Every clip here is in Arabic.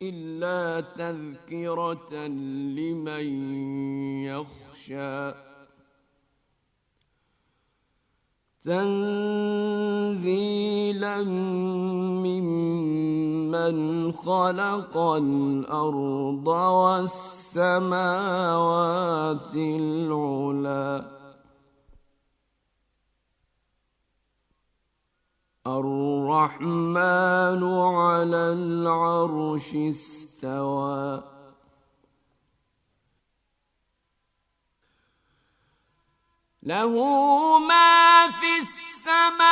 إلا تذكرة لمن يخشى تنزيلا ممن خلق الأرض والسماوات العلى الرحمن على العرش استوى له ما في السماوات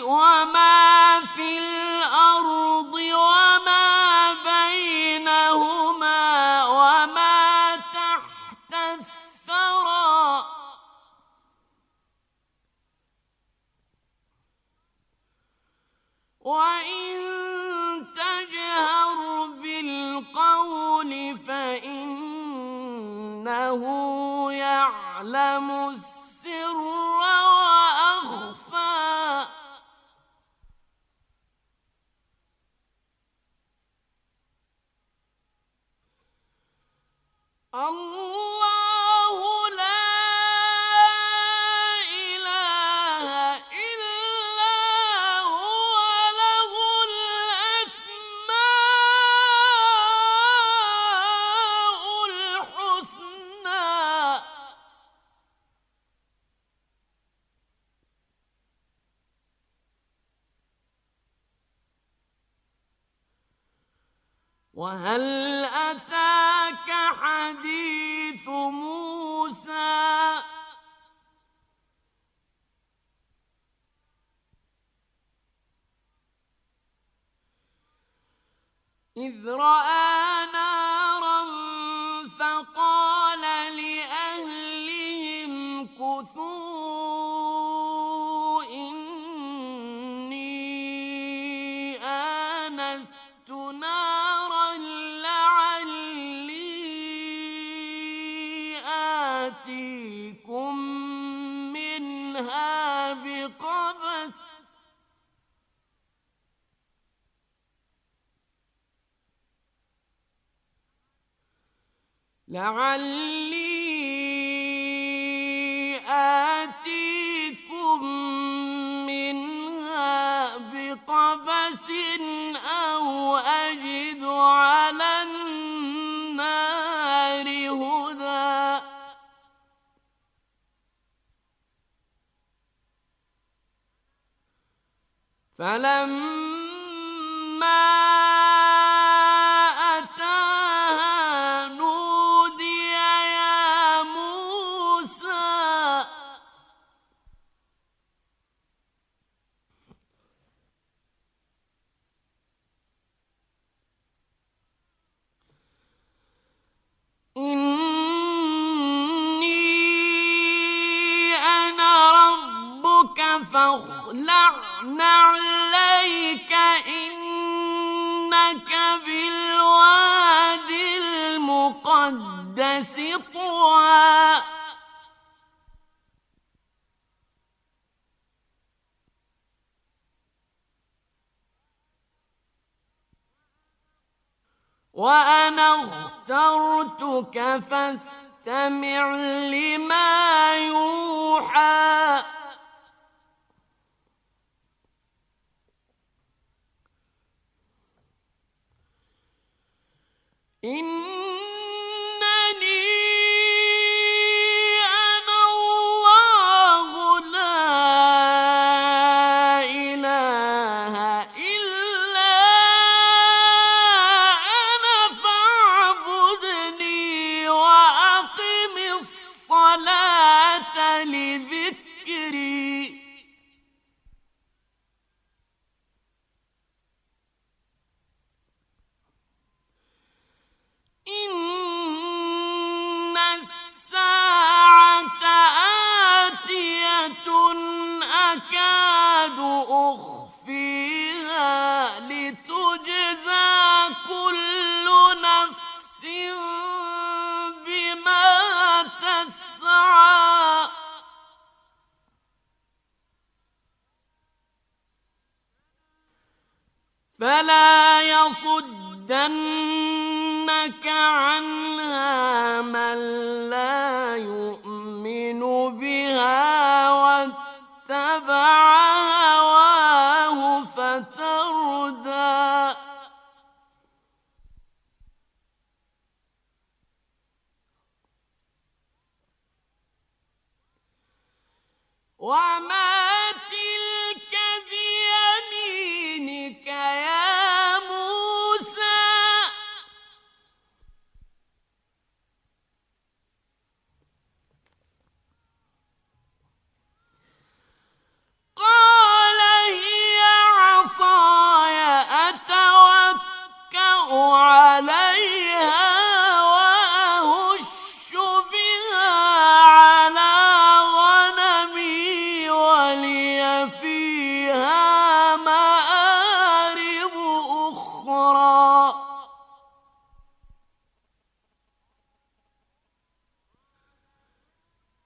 وما في الأرض وما بينهما وما تحت الثرى وإن تجهر بالقول فإنه يعلم السر وأخفى الله لا إله إلا هو له الأسماء الحسنى وهل أتاك حديث موسى إذ رأى نارا فقال لأهلهم كثوا إني آنست نارا لعلي آتيكم منها بقبس أو أجد على النار هدى فلما أتاها نودي يا موسى إني أنا ربك فاخلع نعليك إنك بالواد المقدس طوى وأنا اخترتك فاستمع لما يوحى إنني أنا الله لا إله إلا أنا فاعبدني وأقم الصلاة لذكري إن الساعة آتية أكاد أخفيها لتجزى كل نفس بما تسعى فلا يصد ليصدنك عنها من لا يؤمن بها واتبع هواه فتردى وما تلك بيمينك يا موسى قال هي عصاي أتوكأ عليها وأهش بها على غنمي ولي فيها مآرب أخرى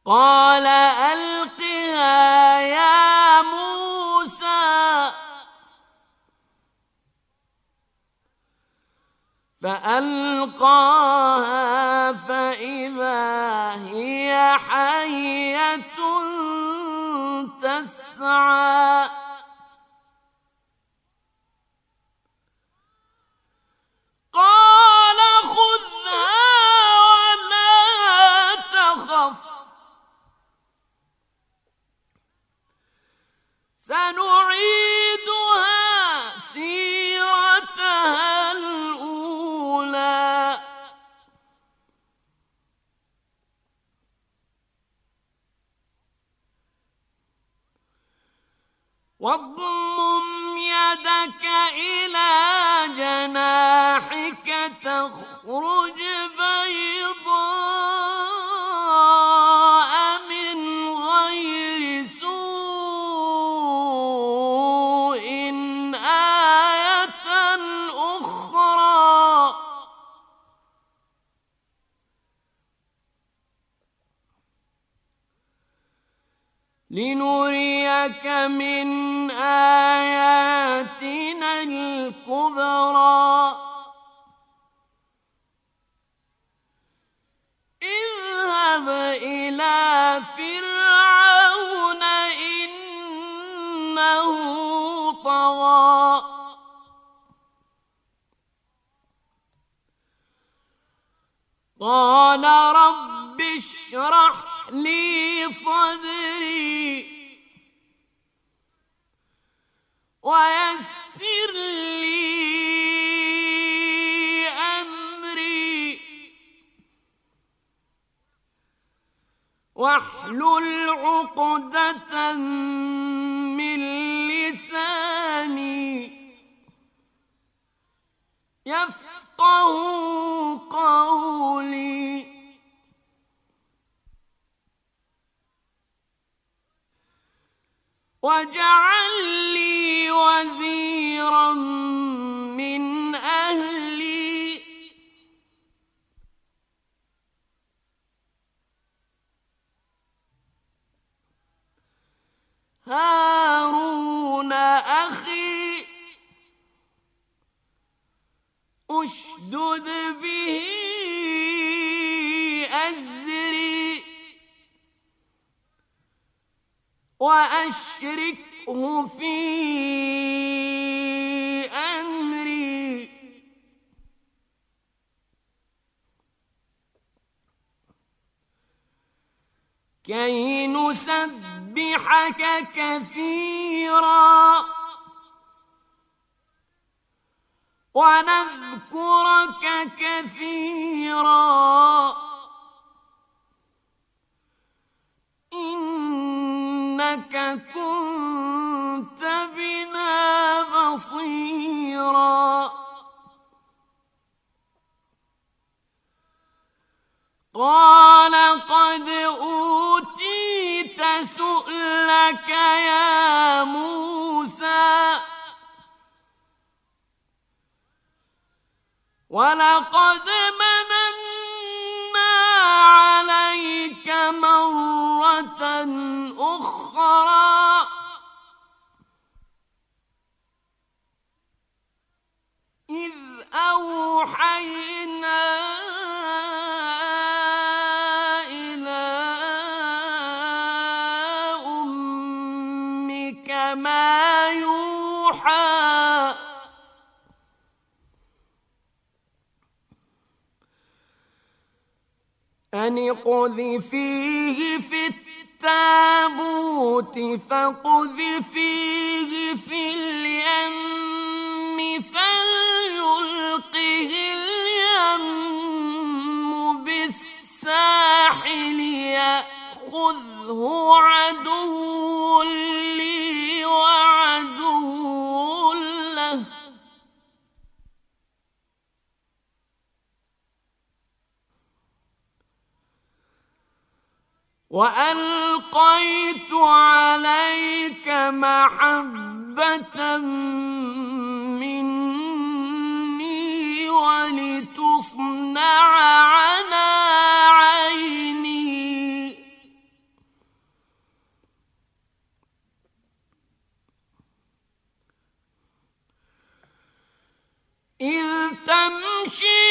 قال ألقها يا موسى فألقاها فإذا هي حية تسعى قال خذها ولا تخف سنعيدها سيرتها الأولى واضمم يدك إلى جناحك تخرج بيضاء من غير سوء آية أخرى لنريك من آياتنا الكبرى اذهب إلى فرعون إنه طغى قال رب اشرح لي صدري ويسر لي أمري واحلل عقدة من لساني يفقه قولي واجعل لي وزيرا من أهلي هارون أخي أشدد به أزري وأشركه في أمري كي نسبحك كثيرا ونذكرك كثيرا إنك كنت بنا بصيرا قال قد أوتيت سؤلك يا موسى ولقد مننا عليك مرة أخرى إذ أوحينا أوحينا إلى أمك ما يوحى أن اقذفيه في التابوت فاقذفيه في اليم فليلقه اليم بالساحل يأخذه عدو لي وعدو له وألقيت عليك محبة مني ولتصنع على عيني إذ تمشي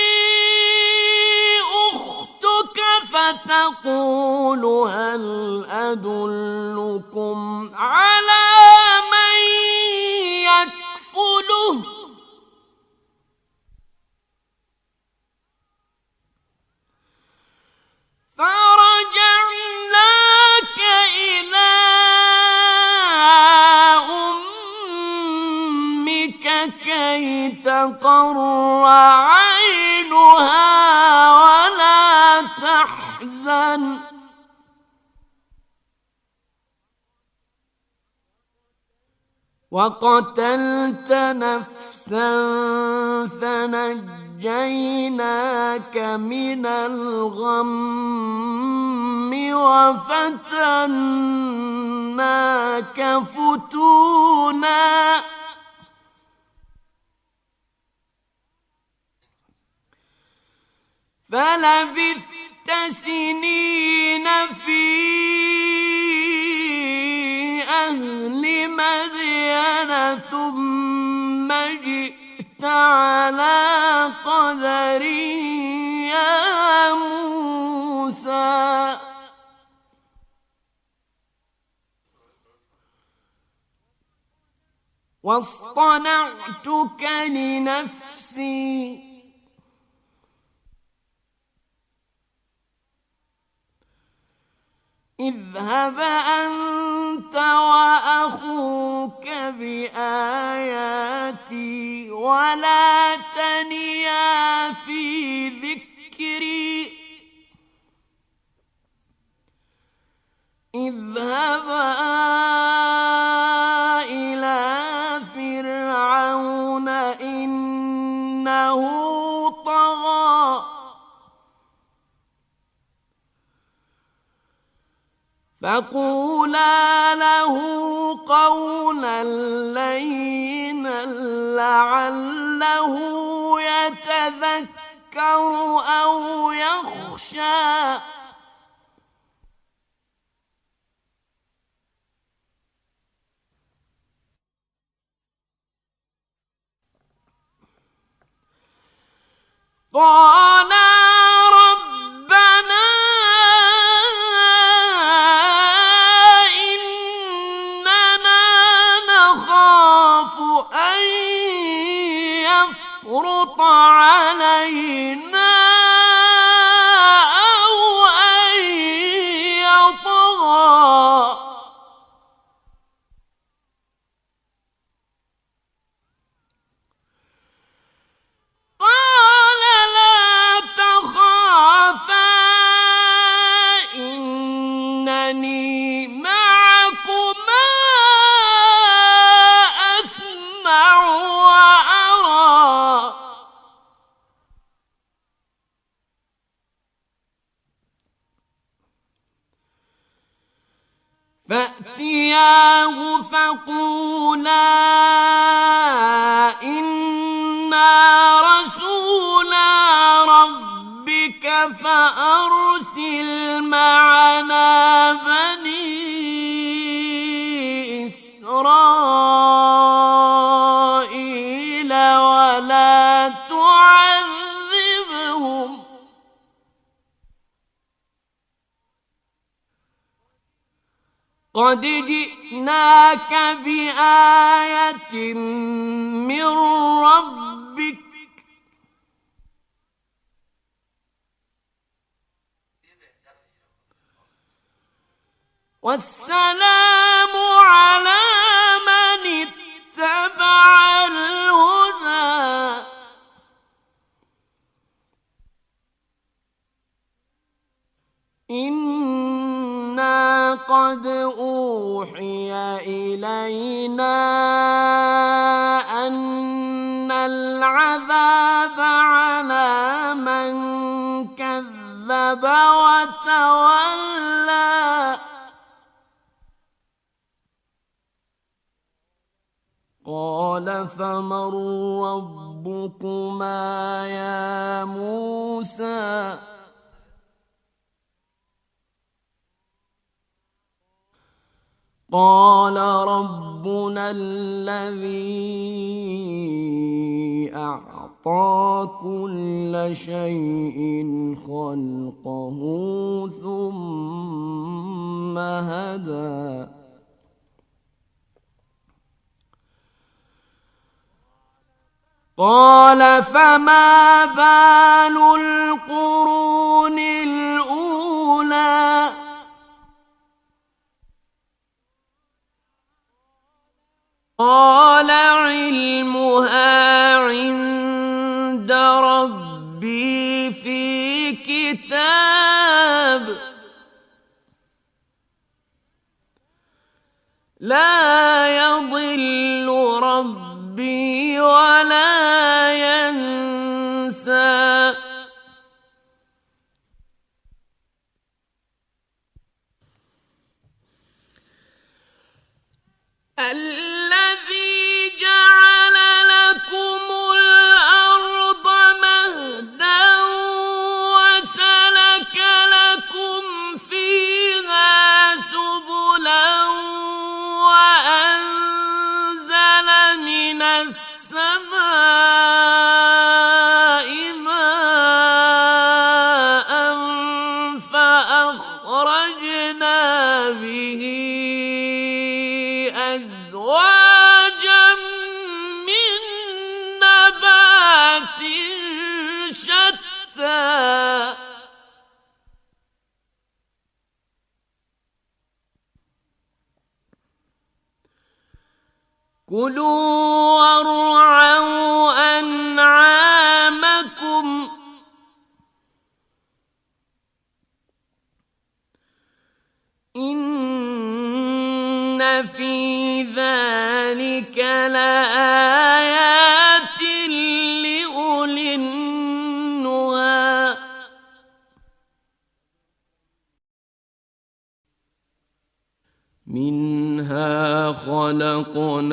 أختك فتقول هل أدلكم على من يكفله فرجعناك إلى أمك كي تقر عينها ولا تحزن وقتلت نفسا فنجيناك من الغم وفتناك فتونا فلبثت سنين في أهل مدين ثم جئت على قدر يا موسى واصطنعتك لنفسي اذهب أنت وأخوك بآياتي ولا تنيا في ذكري اذهبا إلى فرعون إنه طغى فقولا له قولا لينا لعله يتذكر أو يخشى قالا ربنا إننا نخاف أن يفرط علينا أو أن يطغى قال لا تخافا إنني معكما أسمع وأرى فأتياه فقولا إنا رسولا ربك فأرسل معنا بني إسرائيل ولا تعذبهم قد جئناك بآية من ربك والسلام على من اتبع الهدى إنا قد أوحي إلينا أن العذاب على من كذب وتولى قال فمن ربكما يا موسى قال ربنا الذي أعطى كل شيء خلقه ثم هدى قال فما بال القرون الأولى قال علمها عند ربي في كتاب لا يضل ربي ولا ينسى الذي جعل لكم الأرض مهدا وسلك لكم فيها سبلا وأنزل من السماء ماء فأخرجنا به أزواجا من نبات شتى كلوا وارعوا أنعامكم إن في ذلك لآيات لأولي النهى منها خلقناكم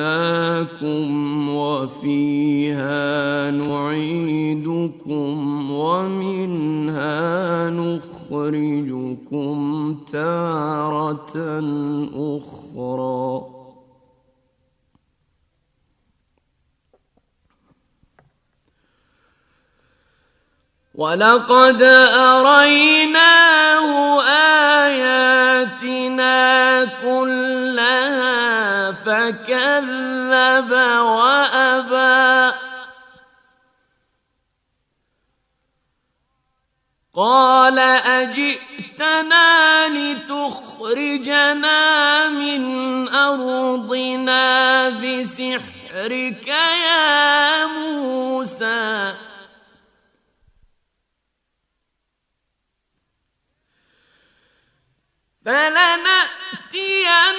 وفيها نعيدكم ومنها نخرجكم تارة أخرى ولقد أريناه آياتنا كلها فكذب وأبى قال أجئتنا لتخرجنا من أرضنا بسحرك يا موسى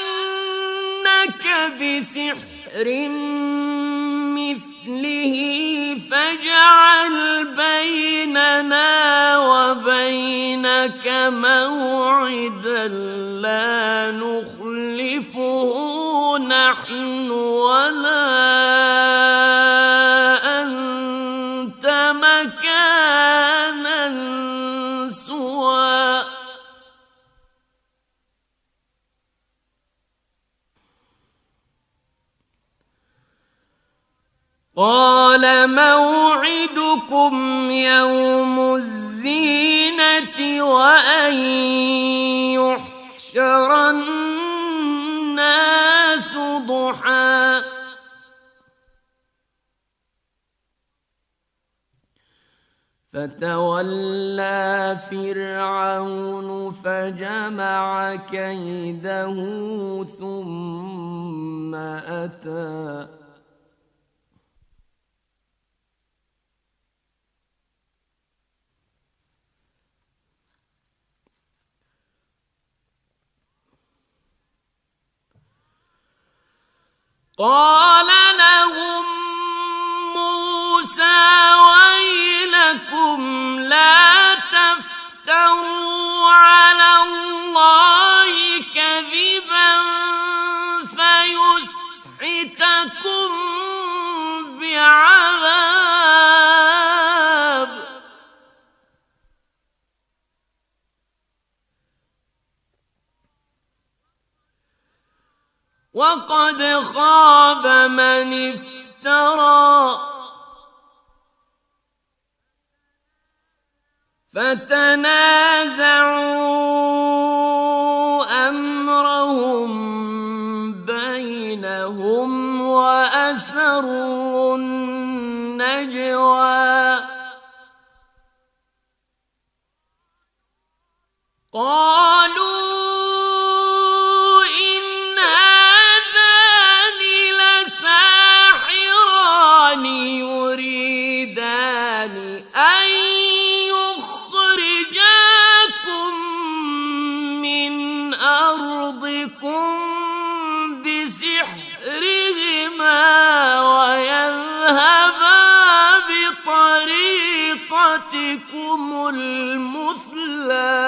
فلنأتينك بسحر مثله فاجعل بيننا وبينك موعدا لا نخلفه نحن ولا أنت مكانا سوى قال موعدكم يوم الزينة وأن يحشر فتولى فرعون فجمع كيده ثم أتى قال لهم موسى ويلكم لا تفتروا على الله كذبا فيسحتكم بعذاب وقد خاب من افترى فتنازعوا أمرهم بينهم وأسروا النجوى قالوا يريدان أن يخرجاكم من أرضكم بسحرهما ويذهبا بطريقتكم المثلى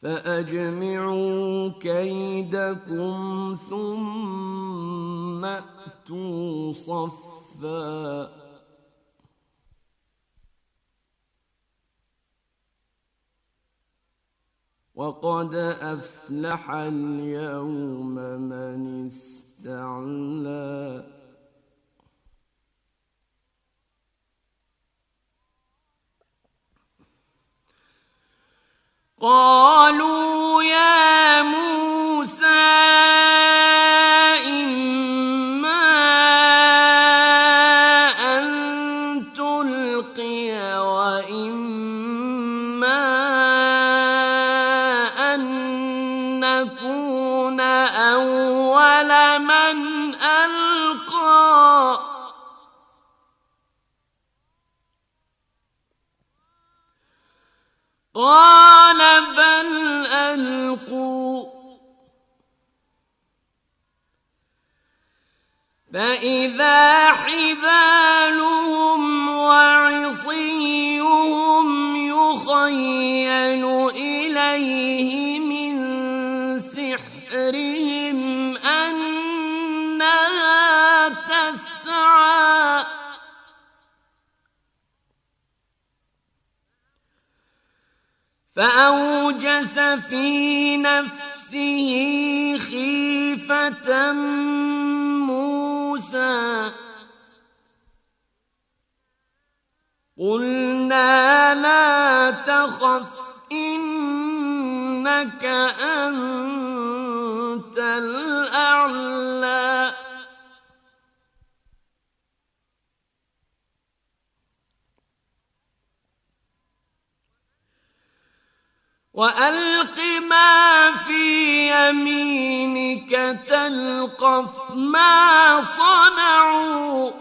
فأجمعوا كيدكم ثم أتوا صفا وقد أفلح اليوم من استعلى قالوا يا موسى إما أن تلقي وإما أن نكون أول من ألقى قال بل ألقوا فإذا حبالهم وعصيهم يخيل إليه من سحرهم أنها تسعى فأوجس في نفسه خيفة موسى قلنا لا تخف إنك أنت الأعلى وألق ما في يمينك تلقف ما صنعوا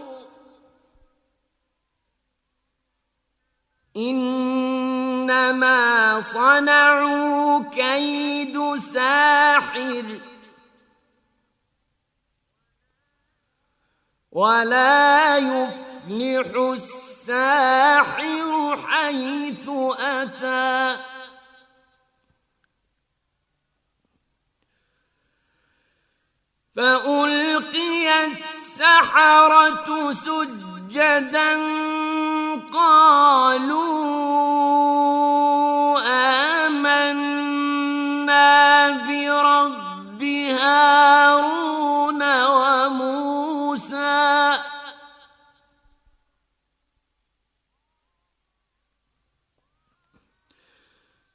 إنما صنعوا كيد ساحر ولا يفلح الساحر حيث أتى فألقي السحرة سجدا قالوا آمنا برب هارون وموسى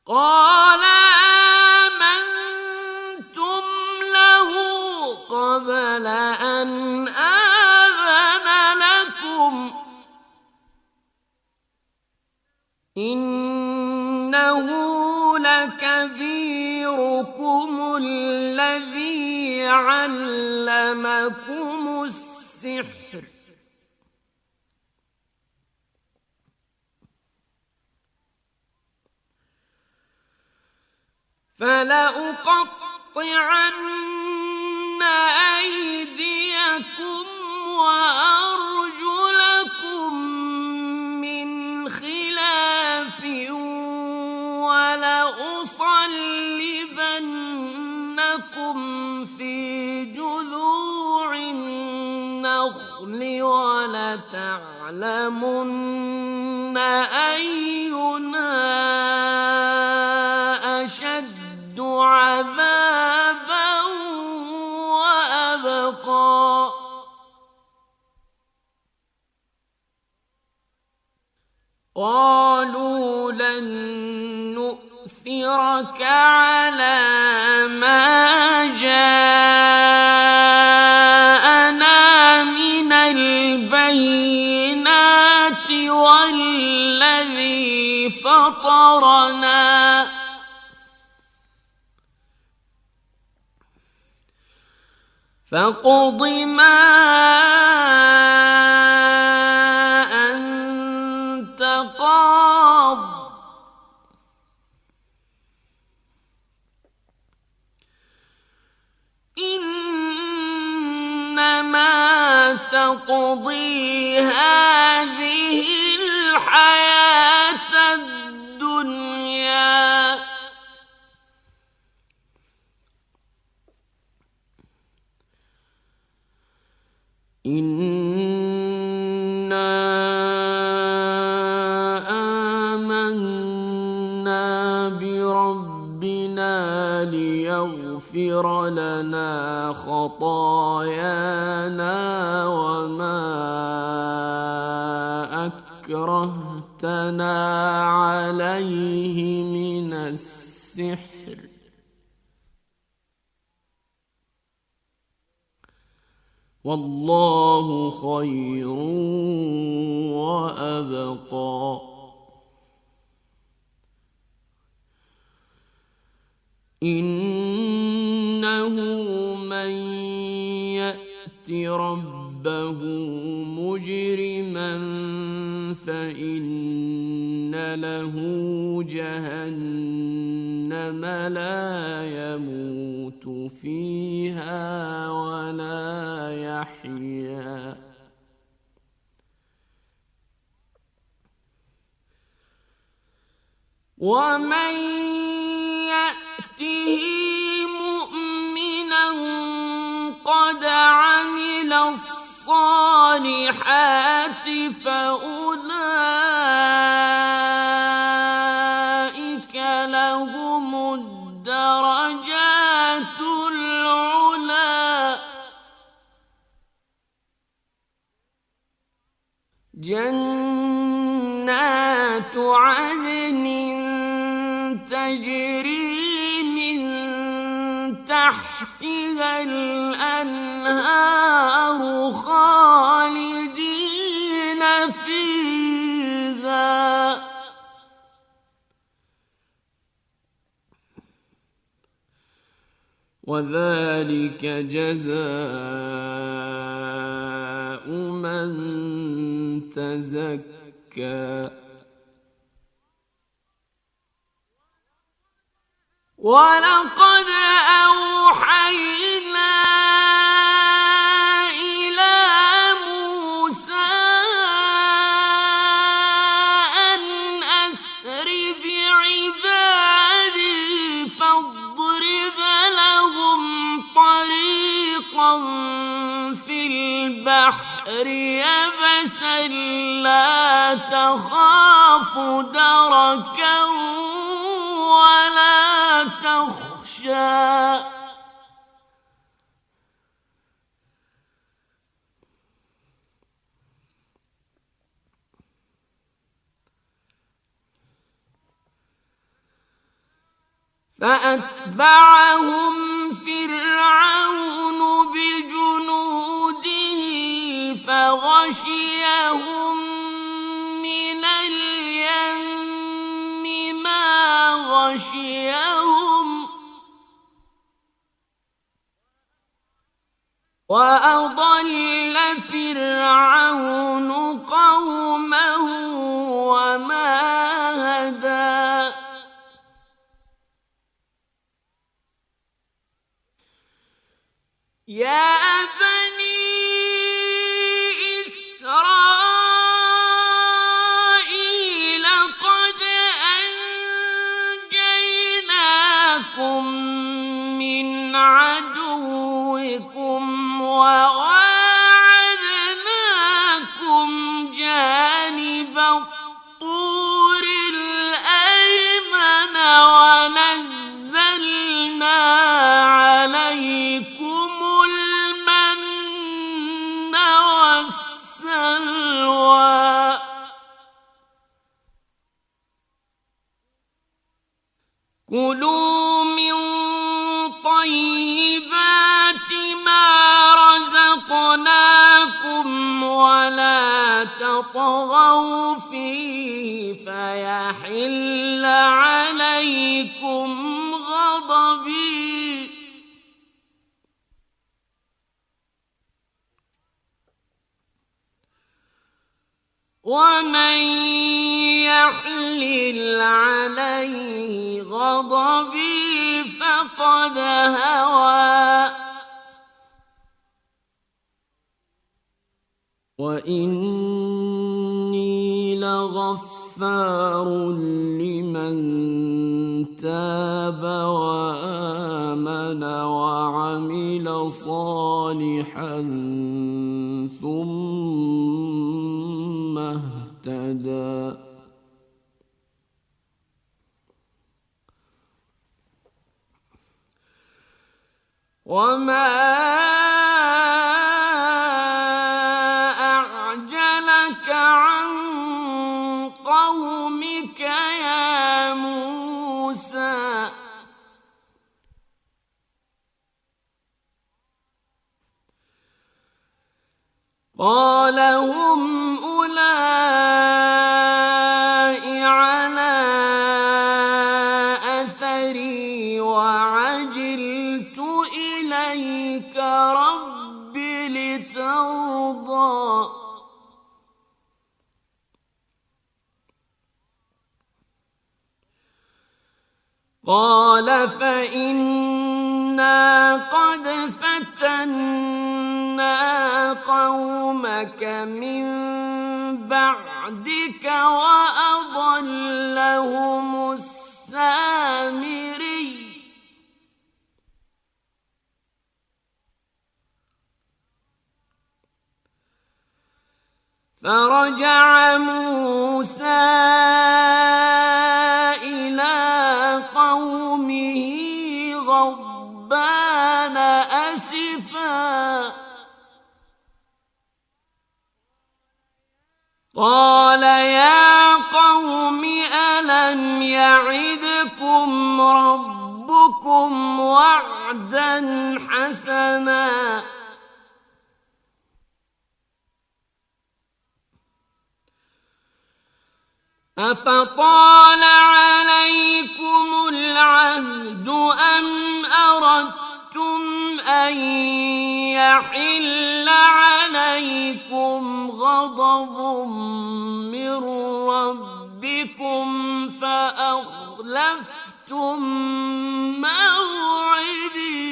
قال آمنتم له قبل أن آذن إنه لكبيركم الذي علمكم السحر فلأقطعن أيديكم وأرجلكم من خلاف ولأصلبنكم في جذوع النخل ولتعلمن أينا أشد عذابا وأبقى قالوا لن نؤثرك على ما جاءنا من البينات والذي فطرنا فاقض ما أنت قاض إنما تقضي هذه الحياة الدنيا إنا آمنا بربنا ليغفر لنا خطايانا وما أكرهتنا عليه من السحر والله خير وأبقى إنه من يأت ربه مجرما فإن له جهنم لا يموت فيها ولا يحيا ومن يأته مؤمنا قد عمل الصالحات فأولئك لهم الدرجات العلى جنات عدن تجري من تحتها الأنهار خالدين فيها وذلك جزاء من تزكى ولقد أوحينا إلى موسى أن أسر بعبادي فاضرب لهم طريقا في البحر يبسا لا تخاف دركا ولا تخشى فأتبعهم فرعون بجنوده فغشيهم من اليم وأضل فرعون قومه وما هدى يا بني إسرائيل قد أنجيناكم من عدوكم وواعدناكم جانب الطور الأيمن ونزلنا عليكم المن والسلوى كلوا من طيبات ما رزقناكم ولا تطغوا فيه فيحل عليكم غضبي ومن يحلل عليه غضبي فقد هوى وإني لغفار لمن تاب وآمن وعمل صالحا ثم اهتدى وما أعجلك عن قومك يا موسى قال هم أولئك على أثري وعجلت إليك رب لترضى قال فإنا قد فتنا قومك من بعدك وأضلهم السامري فرجع موسى إلى قومه غضبان أسفا قال يا قوم ألم يعدكم ربكم وعدا حسنا أفطال عليكم العهد أم أردتم أن يحل عليكم غضب من ربكم فأخلفتم موعدي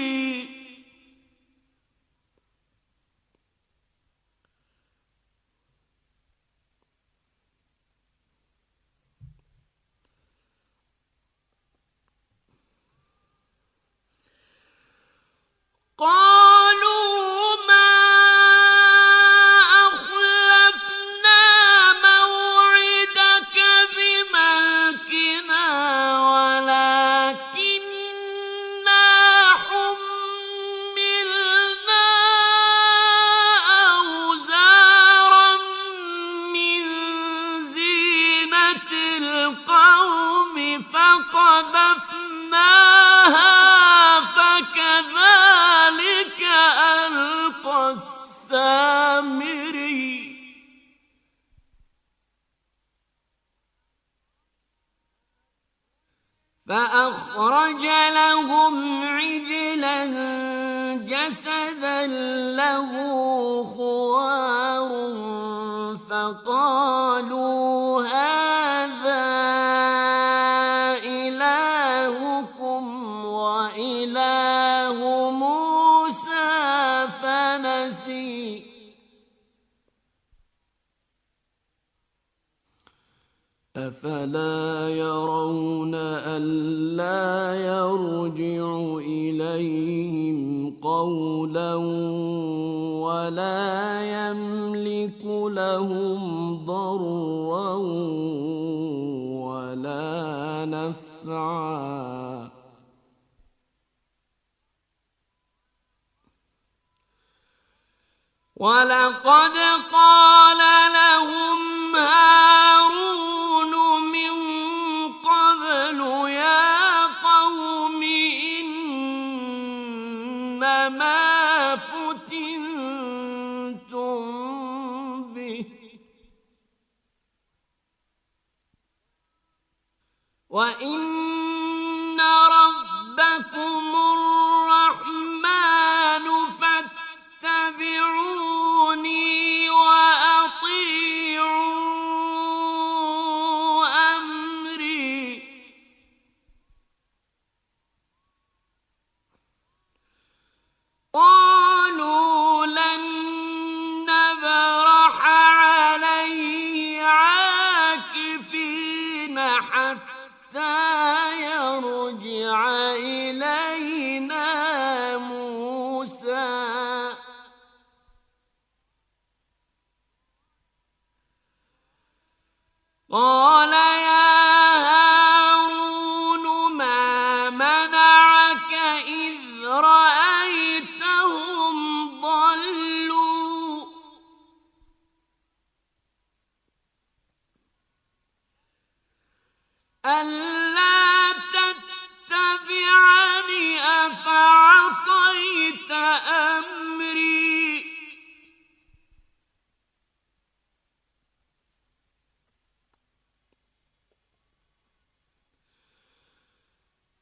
قالوا ما أخلفنا موعدك بملكنا ولكننا حملنا أوزارا من زينة القوم فقذفناها فكذلك ألقى السامري فأخرج لهم عجلا جسدا له خوار فقالوا هذا إلهكم وإله موسى فنسي أفلا يرون ألا يرجع إليهم قولا ولا يملك لهم ضرا ولا نفعا ولقد قال لهم هارون من قبل يا قوم إنما فتنتم به وإن ربكم الرحمن فاتبعوني وأطيعوا أمري قالوا لن نبرح عليه عاكفين حتى يرجع إلينا موسى قال يا هارون ما منعك إذ رأيتهم ضلوا ألا تتبعني أفعصيت أمري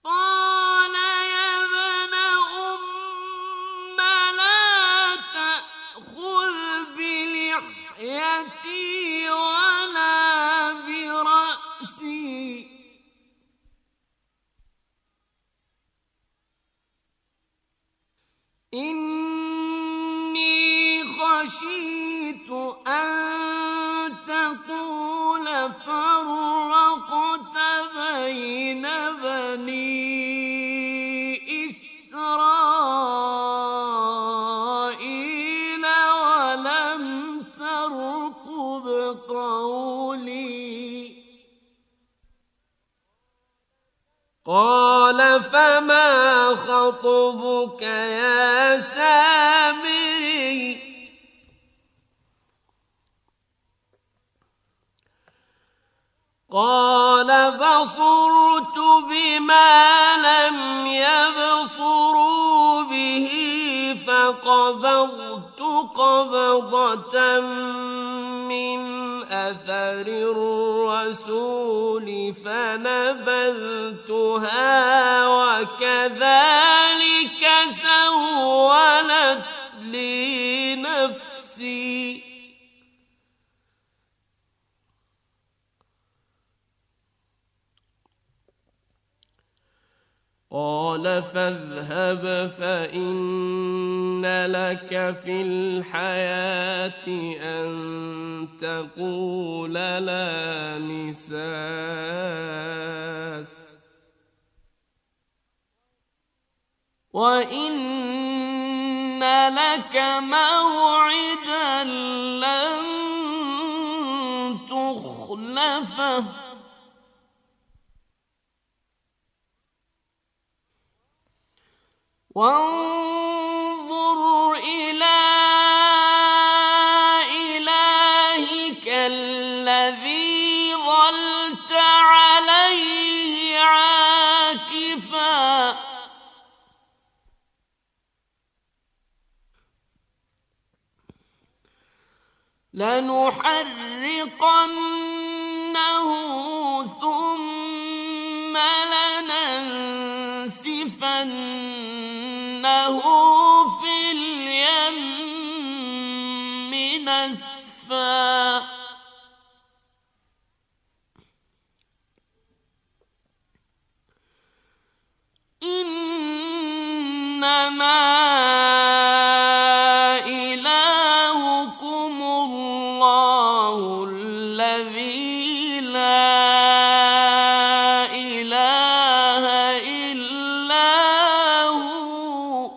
قال يا ابن أم لا تأخذ بلحيتي ولا برأسي إني خشيت أن تقول فرقت بين بني إسرائيل ولم ترقب قولي قال فما خطبك يا سامري قال بصرت بما لم يبصروا به فقبضت قبضة من أثر الرسول فنبذتها وكذلك سولت لي نفسي قال فاذهب فإن لك في الحياة أن تقول لا مساس وإن لك موعدا لن تخلفه وانظر إلى إلهك الذي ظلت عليه عاكفا لنحرقنه ثم لننسفنه في إنما إلهكم الله الذي لا إله إلا هو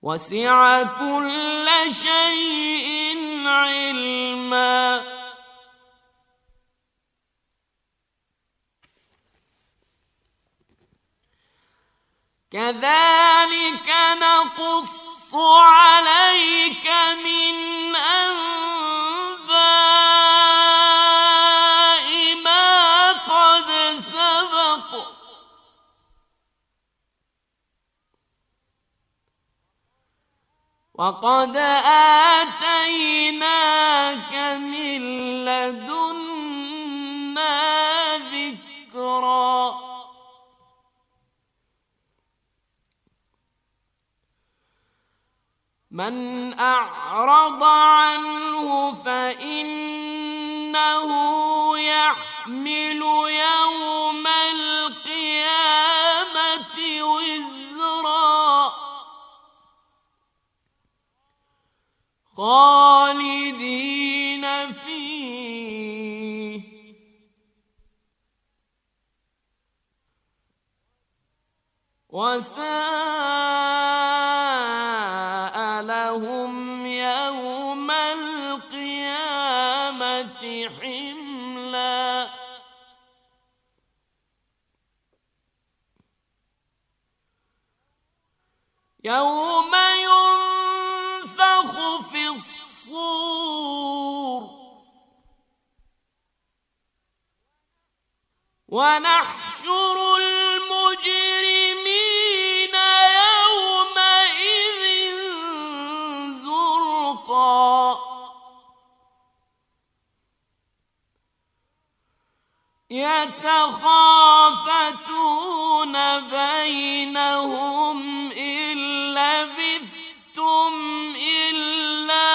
وسع كل شيء علما. كذلك نقص عليك من أنباء ما قد سبق وقد آتيناك من لدنا ذكرا. من أعرض عنه فإنه يحمل يوم القيامة وزرا خالدين فيه وساء لهم يوم القيامة حملا. يوم ينفخ في الصور ونحشر المجرمين يومئذ زرقا يتخافتون بينهم إن لبثتم إلا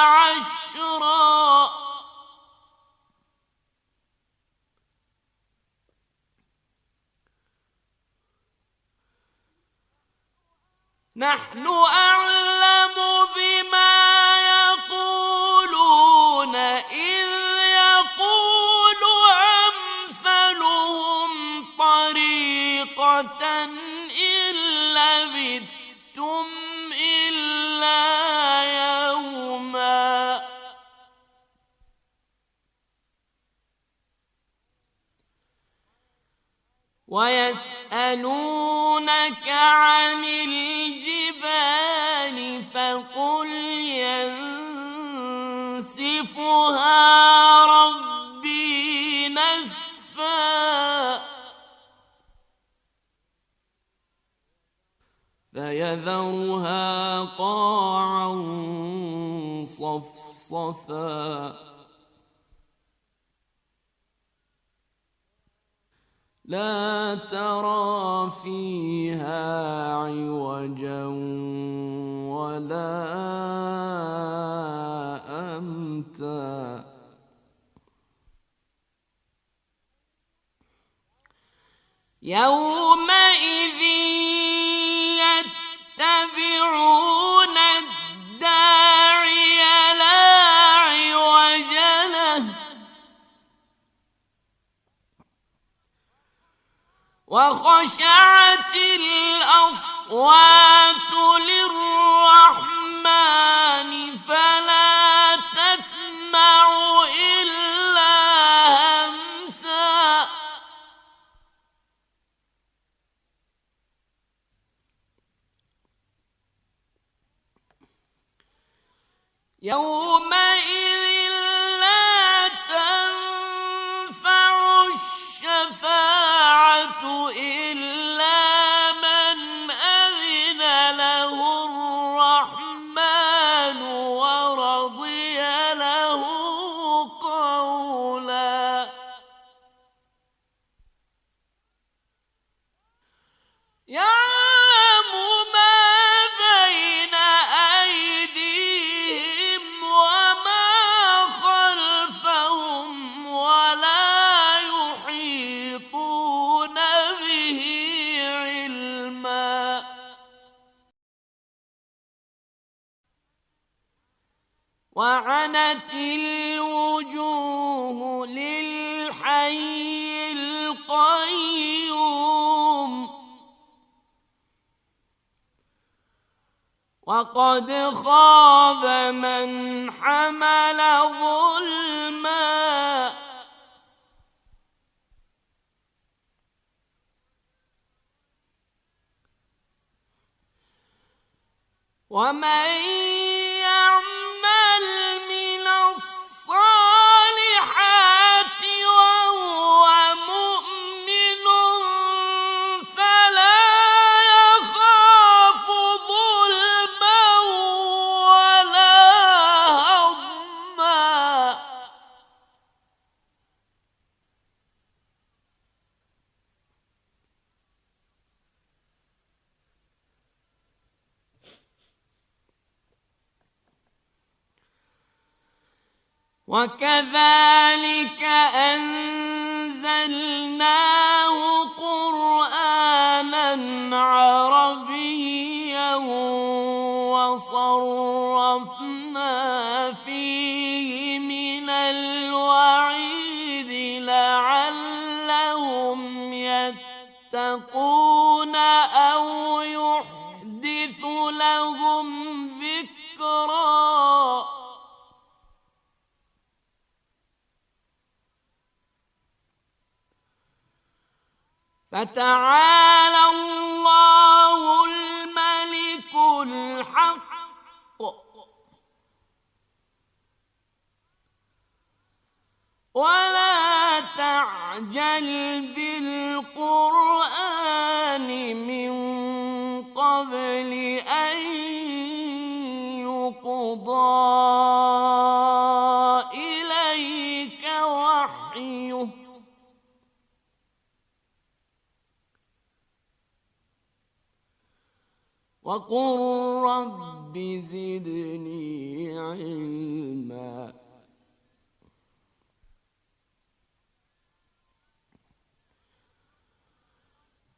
عشرا. نحن أعلم بما يقولون إذ يقول أمثلهم طريقة إن لبثتم إلا يوما. ويسألونك عن الجبال فقل ينسفها ربي نسفا فيذرها قاعا صفصفا لا ترى فيها عوجا ولا أمتا يومئذ يتبعون الداعي لا عوج له وخشعت الأصوات للرحمن فلا تسمع إلا همسا يومئذ لا تنفع الشفاعة إلا من أذن له الرحمن ورضي له قولا يعلم ما بين أيديهم وأسلمت الوجوه للحي القيوم وقد خاب من حمل ظلما ومن يعمل من الصالحات وهو مؤمن فلا يخاف ظلما ولا هضما وكذلك أنزلناه قرآنا عربيا وصرفنا فيه من الوعيد لعلهم يتقون أو يحدث لهم ذكرا فتعالى الله الملك الحق ولا تعجل بالقرآن من قبل أن يقضى إليك وحيه وقل رب زدني علما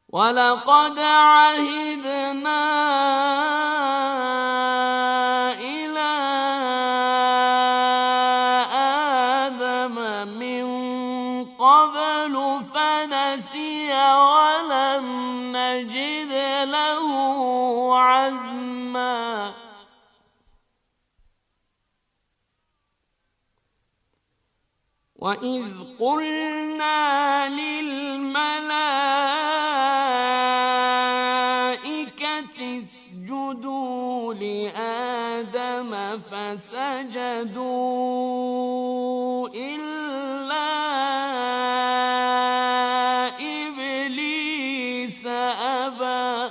ولقد عهدنا إلى آدم من قبل فنسي ولم نجد له عزما وإذ قلنا للملائكة اسجدوا لآدم فسجدوا إلا إبليس أبى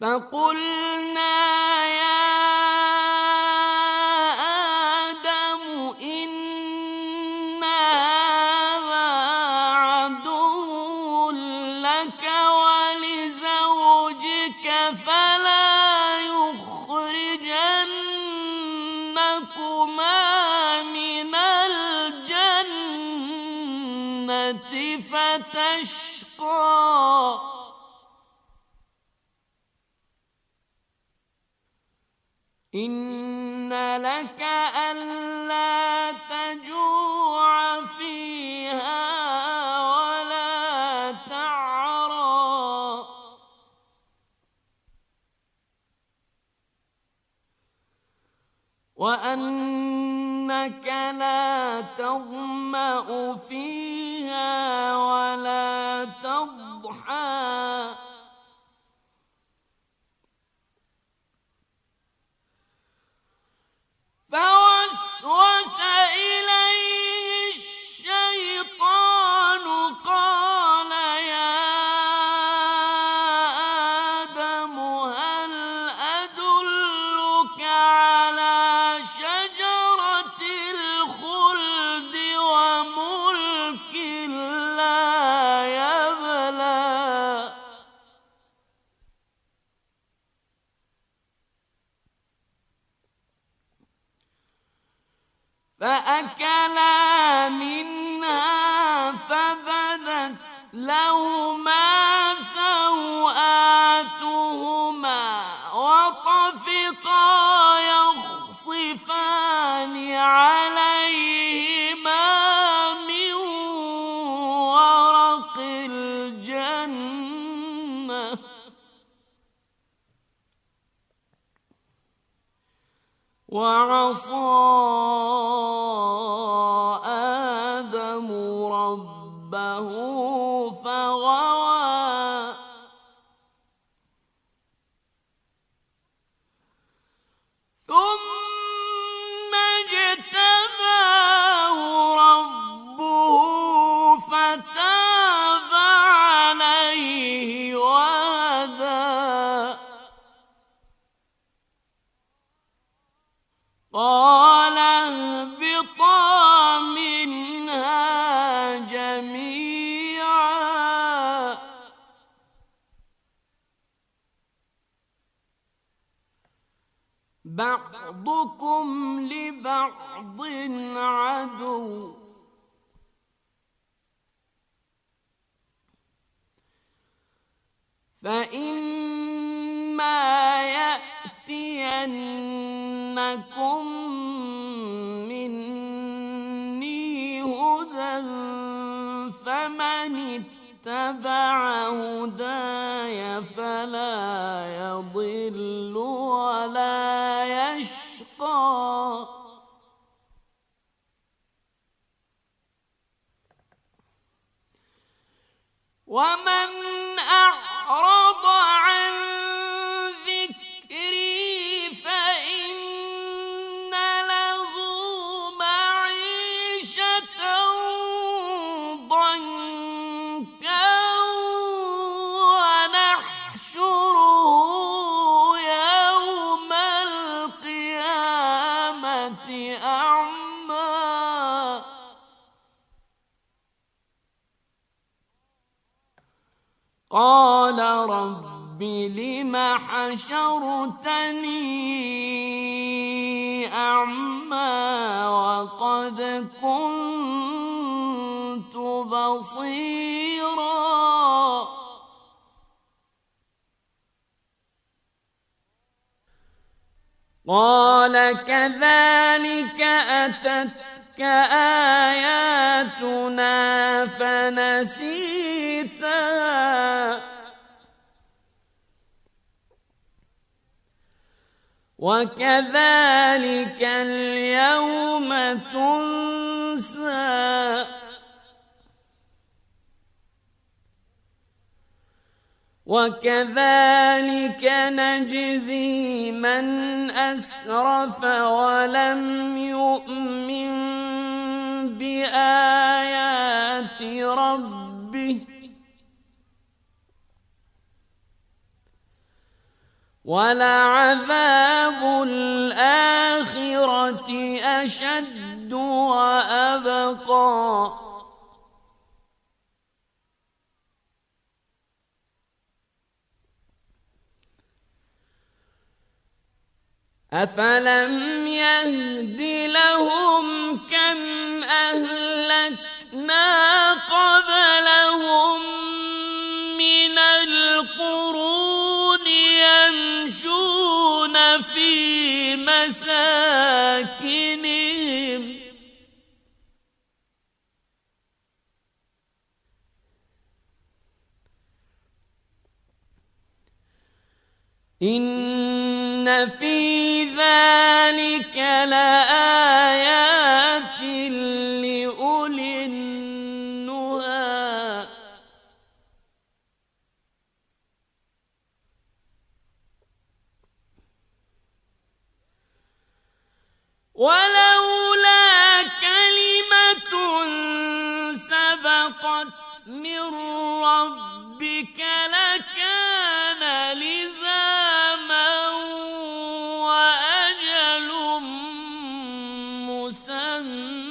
فقلنا يا آدم إن هذا عدو لك ولزوجك فلا يخرجنكما من الجنة فتشقى إن لك ألا تجوع فيها ولا تعرى وأنك لا تظمأ فيها ولا تضحى فوسوس إليه الشيطان قال يا آدم هل أدلك على شجرة الخلد وملك لا يبلى فأكلا منها فبدت لهما سوآتهما طفقا يخصفان عليهما من ورق الجنة وعصى آدم ربه فغوى ثم اجتباه ربه فتاب عليه وهدى قال اهبطا منها جميعا بعضكم لبعض عدو فإما يأتينكم مني هدى فمن اتبع هداي فلا يضل ولا يشقى ومن أعرض عن ذكري فإن له معيشة ضنكا ونحشره يوم القيامة أعمى قال رب لم حشرتني أعمى وقد كنت بصيرا قال كذلك أتتك آياتنا فنسيتها وكذلك اليوم تنسى وكذلك نجزي من أسرف ولم يؤمن بآيات ربه ولعذاب الآخرة أشد وأبقى أفلم يهد لهم كم أهلكنا قبلهم من القرون يمشون في مساكنهم إن في ذلك لآيات لأولي النهى ولولا كلمة سبقت من ربك لكان لزاما وأجل مسمى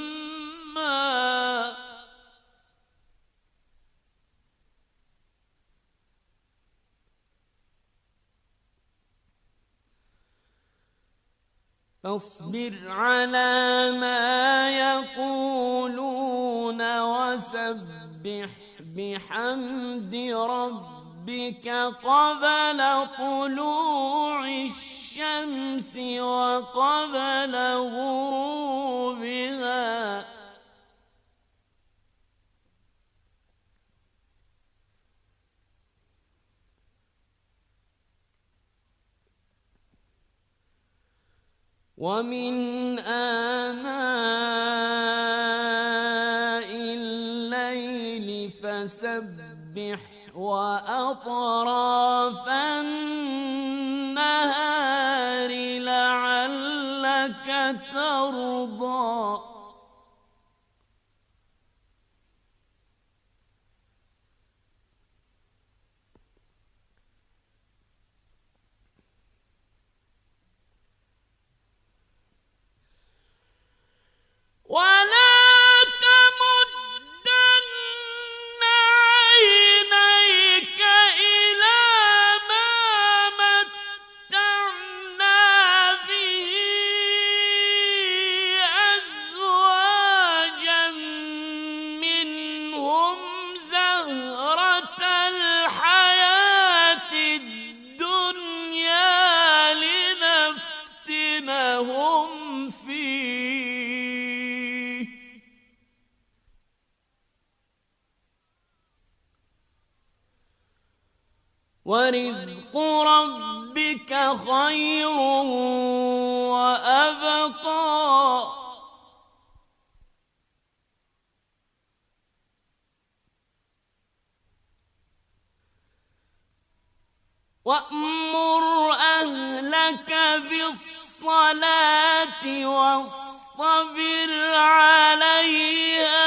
فاصبر على ما يقولون وسبح بحمد ربك قبل طلوع الشمس الشمس وقبل غروبها ومن آناء الليل فسبح وأطراف النهار لعلك ترضى ولا تمدن عينيك إلى ما متعنا به أزواجا منهم زهرة الحياة الدنيا لنفتنهم فيه ورزق ربك خير وأبقى وأمر أهلك بالصلاة واصطبر عليها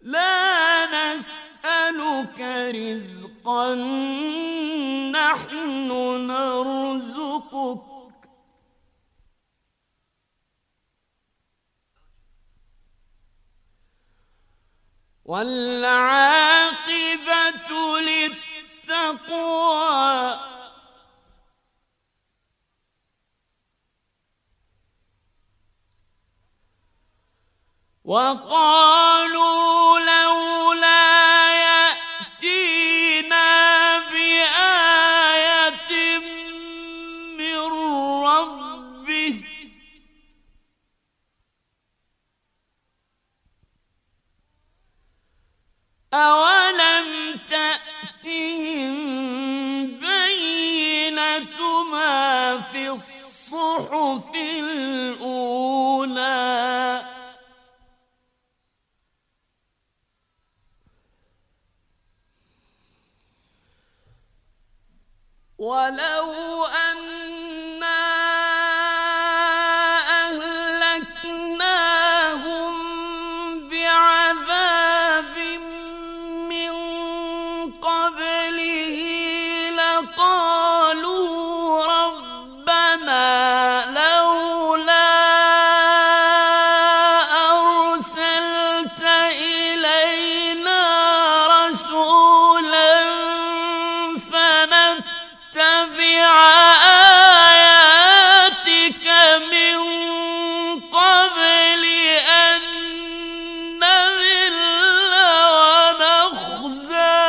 لا نسألك رزقا نحن نرزقك والعاقبة للتقوى وقالوا لولا يأتينا بآية من ربه أولم تأتهم بينة ما في الصحف الأولى ولو أنا أهلكناهم بعذاب من قبله لقالوا ربنا لولا أرسلت إلينا رسولا فنتبع آياتك من قبل أن نذل ونخزى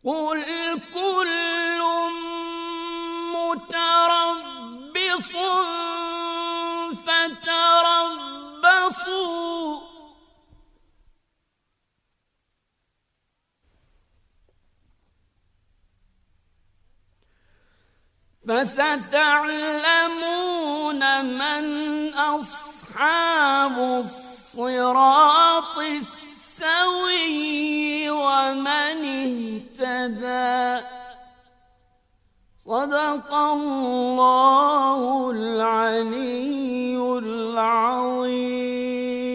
قل كل متربص فتربصوا فستعلمون من أصحاب الصراط السوي ومن اهتدى صدق الله العلي العظيم